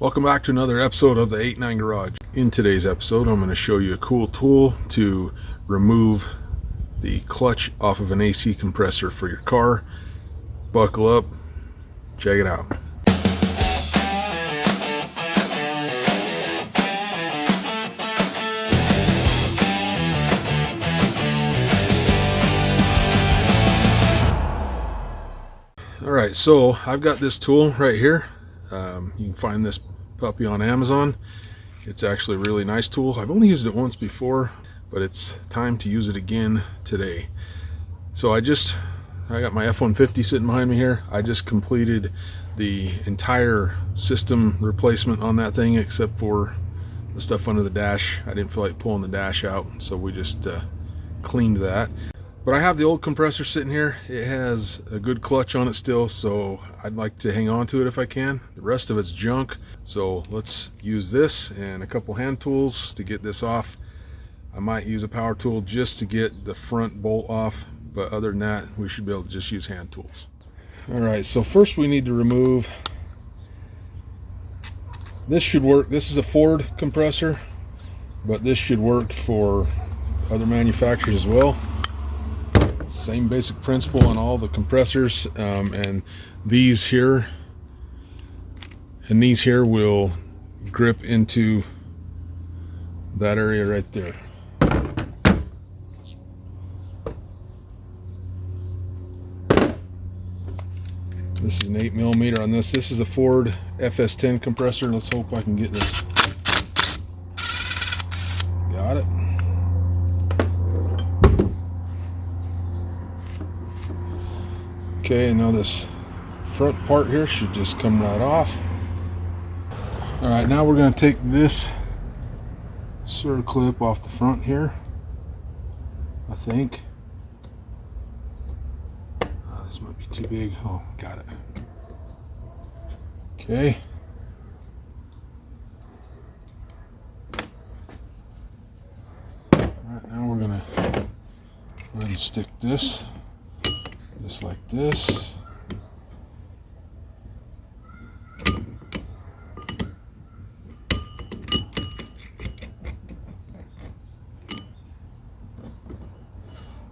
Welcome back to another episode of the 8-9 Garage. In today's episode, I'm going to show you a cool tool to remove the clutch off of an AC compressor for your car. Buckle up, check it out. Alright, so I've got this tool right here. You can find this puppy on Amazon. It's actually a really nice tool. I've only used it once before, but it's time to use it again today. So I got my F-150 sitting behind me here. I just completed the entire system replacement on that thing except for the stuff under the dash. I didn't feel like pulling the dash out, so we just cleaned that. But I have the old compressor sitting here. It has a good clutch on it still, so I'd like to hang on to it if I can. The rest of it's junk, so let's use this and a couple hand tools to get this off. I might use a power tool just to get the front bolt off, but other than that, we should be able to just use hand tools. Alright, so first we need to remove, this should work. This is a Ford compressor, but this should work for other manufacturers as well. Same basic principle on all the compressors, and these here will grip into that area right there. This is an 8mm on this. This is a Ford FS10 compressor. Let's hope I can get this. Got it. Okay, now this front part here should just come right off. Alright, now we're going to take this surr clip off the front here, I think. Oh, this might be too big. Oh, got it. Okay. Alright, now we're going to go ahead and stick this just like this.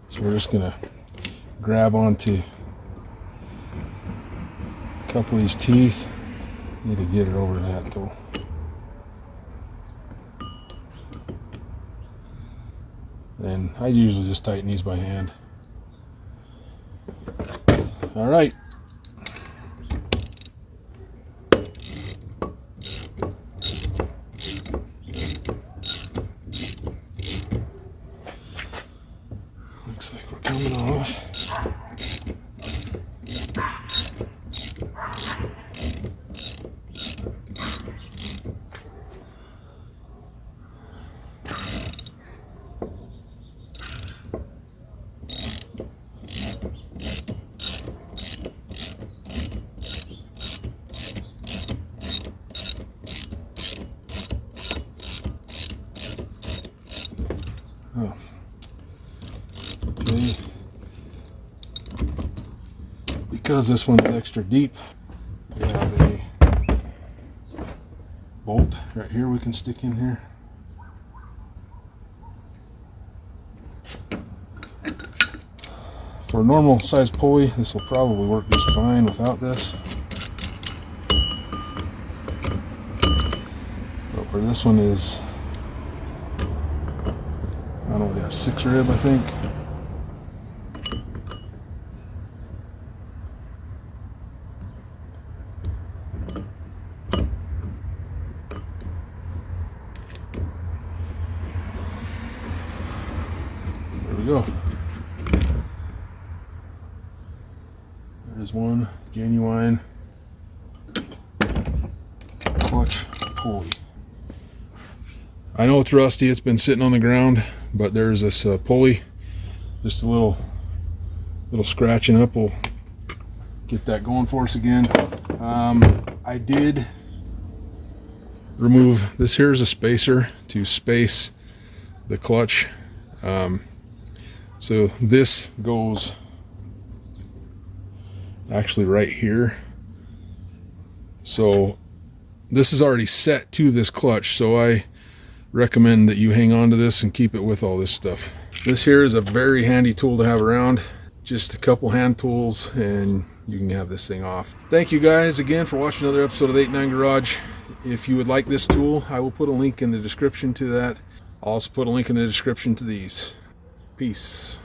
So we're just gonna grab onto a couple of these teeth. Need to get it over that though. And I usually just tighten these by hand. All right. Looks like we're coming off. Oh. Okay. Because this one's extra deep, we have a bolt right here we can stick in here. For a normal size pulley, this will probably work just fine without this. But where this one is, I don't know, we got a 6 rib, I think. There we go. There's one genuine clutch pulley. I know it's rusty, it's been sitting on the ground, but there's this pulley. Just a little scratching up will get that going for us again. I did remove this. Here's a spacer to space the clutch. So this goes actually right here. So this is already set to this clutch, so I recommend that you hang on to this and keep it with all this stuff. This here is a very handy tool to have around. Just a couple hand tools and you can have this thing off. Thank you guys again for watching another episode of 89 Garage. If you would like this tool, I will put a link in the description to that. I'll also put a link in the description to these. Peace.